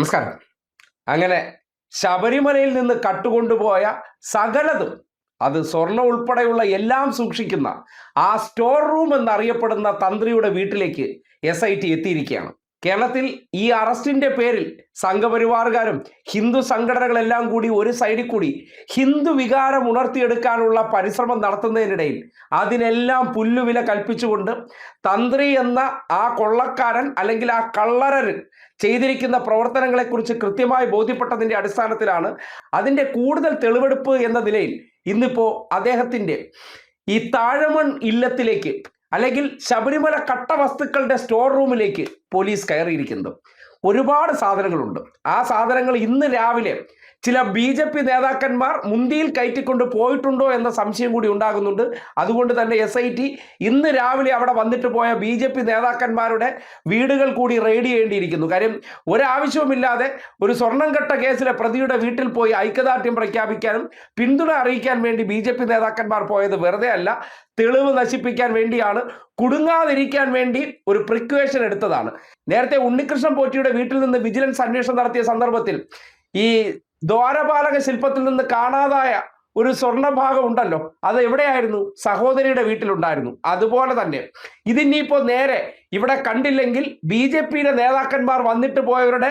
നമസ്കാരം. അങ്ങനെ ശബരിമലയിൽ നിന്ന് കട്ടുകൊണ്ടുപോയ സകലതും, അത് സ്വർണം ഉൾപ്പെടെയുള്ള എല്ലാം സൂക്ഷിക്കുന്ന ആ സ്റ്റോർ റൂം എന്നറിയപ്പെടുന്ന തന്ത്രിയുടെ വീട്ടിലേക്ക് SIT എത്തിയിരിക്കുകയാണ്. കേരളത്തിൽ ഈ അറസ്റ്റിന്റെ പേരിൽ സംഘപരിവാറുകാരും ഹിന്ദു സംഘടനകളെല്ലാം കൂടി ഒരു സൈഡിൽ കൂടി ഹിന്ദു വികാരം ഉണർത്തിയെടുക്കാനുള്ള പരിശ്രമം നടത്തുന്നതിനിടയിൽ അതിനെല്ലാം പുല്ലുവില കൽപ്പിച്ചുകൊണ്ട് തന്ത്രി എന്ന ആ കൊള്ളക്കാരൻ അല്ലെങ്കിൽ ആ കള്ളരൻ ചെയ്തിരിക്കുന്ന പ്രവർത്തനങ്ങളെക്കുറിച്ച് കൃത്യമായി ബോധ്യപ്പെട്ടതിൻ്റെ അടിസ്ഥാനത്തിലാണ് അതിൻ്റെ കൂടുതൽ തെളിവെടുപ്പ് എന്ന നിലയിൽ ഇന്നിപ്പോൾ അദ്ദേഹത്തിൻ്റെ ഈ താഴമൺ ഇല്ലത്തിലേക്ക് അല്ലെങ്കിൽ ശബരിമല കട്ടവസ്തുക്കളുടെ സ്റ്റോർ റൂമിലേക്ക് പോലീസ് കയറിയിരിക്കുന്നത്. ഒരുപാട് സാധനങ്ങളുണ്ട്. ആ സാധനങ്ങൾ ഇന്ന് രാവിലെ ചില BJP നേതാക്കന്മാർ മുന്തിയിൽ കയറ്റിക്കൊണ്ട് പോയിട്ടുണ്ടോ എന്ന സംശയം കൂടി ഉണ്ടാകുന്നുണ്ട്. അതുകൊണ്ട് തന്നെ SIT ഇന്ന് രാവിലെ അവിടെ വന്നിട്ട് പോയ BJP നേതാക്കന്മാരുടെ വീടുകൾ കൂടി റെയ്ഡ് ചെയ്യേണ്ടിയിരിക്കുന്നു. കാര്യം ഒരാവശ്യവുമില്ലാതെ ഒരു സ്വർണം കെട്ട കേസിലെ പ്രതിയുടെ വീട്ടിൽ പോയി ഐക്യദാർഢ്യം പ്രഖ്യാപിക്കാനും പിന്തുണ അറിയിക്കാൻ വേണ്ടി BJP നേതാക്കന്മാർ പോയത് വെറുതെ അല്ല, തെളിവ് നശിപ്പിക്കാൻ വേണ്ടിയാണ്, കുടുങ്ങാതിരിക്കാൻ വേണ്ടി ഒരു പ്രിക്വേഷൻ എടുത്തതാണ്. നേരത്തെ ഉണ്ണികൃഷ്ണൻ പോറ്റിയുടെ വീട്ടിൽ നിന്ന് വിജിലൻസ് അന്വേഷണം നടത്തിയ സന്ദർഭത്തിൽ ഈ ദ്വാരപാലക ശില്പത്തിൽ നിന്ന് കാണാതായ ഒരു സ്വർണ്ണഭാഗം ഉണ്ടല്ലോ, അത് എവിടെയായിരുന്നു? സഹോദരിയുടെ വീട്ടിലുണ്ടായിരുന്നു. അതുപോലെ തന്നെ ഇതിനിപ്പോൾ നേരെ ഇവിടെ കണ്ടില്ലെങ്കിൽ BJPയുടെ നേതാക്കന്മാർ വന്നിട്ട് പോയവരുടെ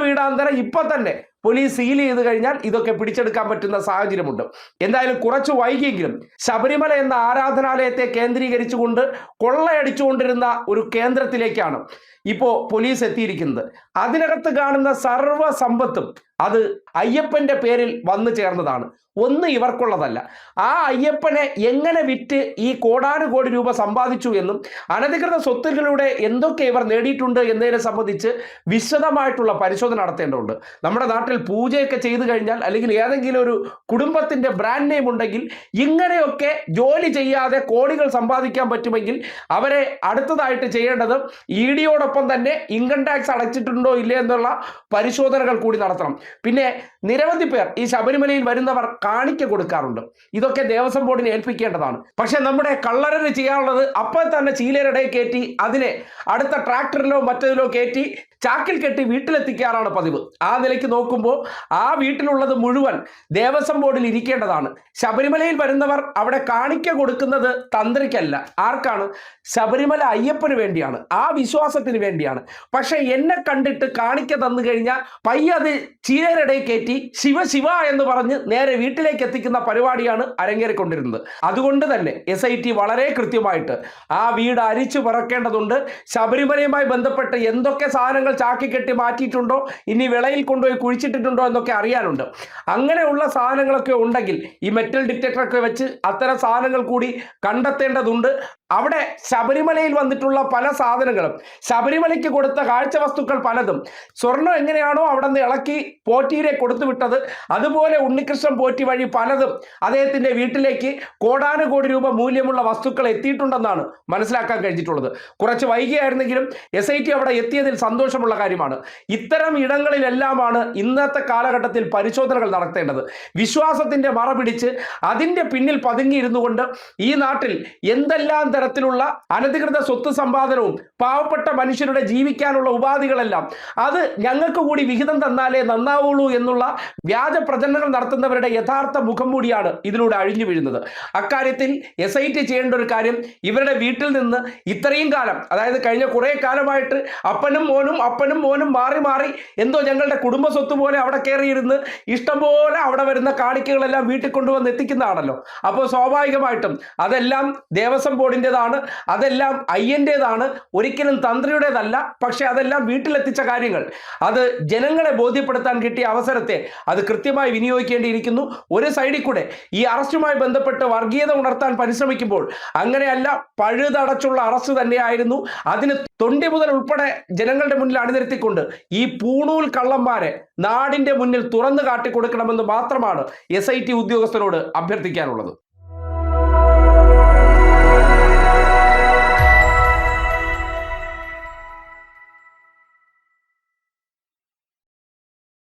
വീടാന്തരം ഇപ്പം തന്നെ പോലീസ് സീൽ ചെയ്ത് കഴിഞ്ഞാൽ ഇതൊക്കെ പിടിച്ചെടുക്കാൻ പറ്റുന്ന സാഹചര്യമുണ്ട്. എന്തായാലും കുറച്ച് വൈകിയെങ്കിലും ശബരിമല എന്ന ആരാധനാലയത്തെ കേന്ദ്രീകരിച്ചുകൊണ്ട് കൊള്ളയടിച്ചുകൊണ്ടിരുന്ന ഒരു കേന്ദ്രത്തിലേക്കാണ് ഇപ്പോൾ പോലീസ് എത്തിയിരിക്കുന്നത്. അതിനകത്ത് കാണുന്ന സർവ്വ സമ്പത്തും അത് അയ്യപ്പന്റെ പേരിൽ വന്നു ചേർന്നതാണ്. ഒന്ന് ഇവർക്കുള്ളതല്ല. ആ അയ്യപ്പനെ എങ്ങനെ വിറ്റ് ഈ കോടാനുകോടി രൂപ സമ്പാദിച്ചു എന്നും അനധികൃത സ്വത്തുക്കളിലൂടെ എന്തൊക്കെ ഇവർ നേടിയിട്ടുണ്ട് എന്നതിനെ സംബന്ധിച്ച് വിശദമായിട്ടുള്ള പരിശോധന നടത്തേണ്ടതുണ്ട്. നമ്മുടെ നാട്ടിൽ പൂജയൊക്കെ ചെയ്തു കഴിഞ്ഞാൽ അല്ലെങ്കിൽ ഏതെങ്കിലും ഒരു കുടുംബത്തിന്റെ ബ്രാൻഡ് നെയിം ഉണ്ടെങ്കിൽ ഇങ്ങനെയൊക്കെ ജോലി ചെയ്യാതെ കോടികൾ സമ്പാദിക്കാൻ പറ്റുമെങ്കിൽ അവരെ അടുത്തതായിട്ട് ചെയ്യേണ്ടത് EDയോടൊപ്പം തന്നെ ഇൻകം ടാക്സ് അടച്ചിട്ടുണ്ടോ ഇല്ലേ എന്നുള്ള പരിശോധനകൾ കൂടി നടത്തണം. പിന്നെ നിരവധി പേർ ഈ ശബരിമലയിൽ വരുന്നവർ കാണിക്ക കൊടുക്കാറുണ്ട്. ഇതൊക്കെ ദേവസ്വം ബോർഡിനെ ഏൽപ്പിക്കേണ്ടതാണ്. പക്ഷെ നമ്മുടെ കള്ളരന് ചെയ്യാനുള്ളത് അപ്പോൾ തന്നെ ചീലരുടെ കയറ്റി അതിനെ അടുത്ത ട്രാക്ടറിലോ മറ്റതിലോ കയറ്റി ചാക്കിൽ കെട്ടി വീട്ടിലെത്തിക്കാറാണ് പതിവ്. ആ നിലയ്ക്ക് നോക്കുമ്പോൾ ആ വീട്ടിലുള്ളത് മുഴുവൻ ദേവസ്വം ബോർഡിൽ ഇരിക്കേണ്ടതാണ്. ശബരിമലയിൽ വരുന്നവർ അവിടെ കാണിക്ക കൊടുക്കുന്നത് തന്ത്രിക്കല്ല, ആർക്കാണ്? ശബരിമല അയ്യപ്പന് വേണ്ടിയാണ്, ആ വിശ്വാസത്തിന് വേണ്ടിയാണ്. പക്ഷെ എന്നെ കണ്ടിട്ട് കാണിക്ക തന്നു കഴിഞ്ഞാൽ പയ്യത് ചീരരുടെ കയറ്റി ശിവ ശിവ എന്ന് പറഞ്ഞ് നേരെ വീട്ടിലേക്ക് എത്തിക്കുന്ന പരിപാടിയാണ് അരങ്ങേറിക്കൊണ്ടിരുന്നത്. അതുകൊണ്ട് തന്നെ SIT വളരെ കൃത്യമായിട്ട് ആ വീട് അരിച്ചു പറക്കേണ്ടതുണ്ട്. ശബരിമലയുമായി ബന്ധപ്പെട്ട് എന്തൊക്കെ സാധനങ്ങൾ ചാക്കി കെട്ടി മാറ്റിയിട്ടുണ്ടോ, ഇനി വിളയിൽ കൊണ്ടുപോയി കുഴിച്ചിട്ടിട്ടുണ്ടോ എന്നൊക്കെ അറിയാനുണ്ട്. അങ്ങനെയുള്ള സാധനങ്ങളൊക്കെ ഉണ്ടെങ്കിൽ ഈ മെറ്റൽ ഡിറ്റക്ടറൊക്കെ വെച്ച് അത്തരം സാധനങ്ങൾ കൂടി കണ്ടെത്തേണ്ടതുണ്ട്. അവിടെ ശബരിമലയിൽ വന്നിട്ടുള്ള പല സാധനങ്ങളും ശബരിമലയ്ക്ക് കൊടുത്ത കാഴ്ച വസ്തുക്കൾ പലതും സ്വർണം എങ്ങനെയാണോ അവിടെ നിന്ന് ഇളക്കി പോറ്റിയെ കൊടുത്തു വിട്ടത്, അതുപോലെ ഉണ്ണികൃഷ്ണൻ പോറ്റി വഴി പലതും അദ്ദേഹത്തിന്റെ വീട്ടിലേക്ക് കോടാനുകോടി രൂപ മൂല്യമുള്ള വസ്തുക്കൾ എത്തിയിട്ടുണ്ടെന്നാണ് മനസ്സിലാക്കാൻ കഴിഞ്ഞിട്ടുള്ളത്. കുറച്ച് വൈകിയായിരുന്നെങ്കിലും SIT അവിടെ എത്തിയതിൽ സന്തോഷമുള്ള കാര്യമാണ്. ഇത്തരം ഇടങ്ങളിലെല്ലാമാണ് ഇന്നത്തെ കാലഘട്ടത്തിൽ പരിശോധനകൾ നടത്തേണ്ടത്. വിശ്വാസത്തിന്റെ മറ പിടിച്ച് അതിന്റെ പിന്നിൽ പതുങ്ങിയിരുന്നു കൊണ്ട് ഈ നാട്ടിൽ എന്തെല്ലാം തരത്തിലുള്ള അനധികൃത സ്വത്ത് സമ്പാദനവും പാവപ്പെട്ട മനുഷ്യരുടെ ജീവിക്കാനുള്ള ഉപാധികളെല്ലാം അത് ഞങ്ങൾക്ക് കൂടി വിഹിതം തന്നാലേ നന്നാവുള്ളൂ എന്നുള്ള വ്യാജ പ്രചരണങ്ങൾ നടത്തുന്നവരുടെ യഥാർത്ഥ മുഖം മൂടിയാണ് ഇതിലൂടെ അഴിഞ്ഞു വീഴുന്നത്. അക്കാര്യത്തിൽ SIT ചെയ്യേണ്ട ഒരു കാര്യം, ഇവരുടെ വീട്ടിൽ നിന്ന് ഇത്രയും കാലം, അതായത് കഴിഞ്ഞ കുറേ കാലമായിട്ട് അപ്പനും മോനും മാറി മാറി എന്തോ ഞങ്ങളുടെ കുടുംബ സ്വത്ത് പോലെ അവിടെ കയറിയിരുന്ന് ഇഷ്ടംപോലെ അവിടെ വരുന്ന കാണിക്കകളെല്ലാം വീട്ടിൽ കൊണ്ടുവന്ന് എത്തിക്കുന്നതാണല്ലോ. അപ്പോൾ സ്വാഭാവികമായിട്ടും അതെല്ലാം ദേവസ്വം ബോർഡിൻ്റെതാണ്, അതെല്ലാം അയ്യൻ്റേതാണ്, ഒരിക്കലും തന്ത്രിയുടേതല്ല. പക്ഷെ അതെല്ലാം വീട്ടിലെത്തിച്ച കാര്യങ്ങൾ അത് ജനങ്ങളെ ബോധ്യപ്പെടുത്താൻ കിട്ടിയ അവസരത്തെ അത് കൃത്യമായി വിനിയോഗിക്കേണ്ടിയിരിക്കുന്നു. ഒരു സൈഡിൽ കൂടെ ഈ അറസ്റ്റുമായി ബന്ധപ്പെട്ട് വർഗീയത ഉണർത്താൻ പരിശ്രമിക്കുമ്പോൾ അങ്ങനെയല്ല, പഴുതടച്ചുള്ള അറസ്റ്റ് തന്നെയായിരുന്നു. അതിന് തൊണ്ടി മുതൽ ഉൾപ്പെടെ ജനങ്ങളുടെ മുന്നിൽ അണിനിരത്തിക്കൊണ്ട് ഈ പൂണൂൽ കള്ളന്മാരെ നാടിന്റെ മുന്നിൽ തുറന്നു കാട്ടിക്കൊടുക്കണമെന്ന് മാത്രമാണ് SIT ഉദ്യോഗസ്ഥരോട് അഭ്യർത്ഥിക്കാനുള്ളത്.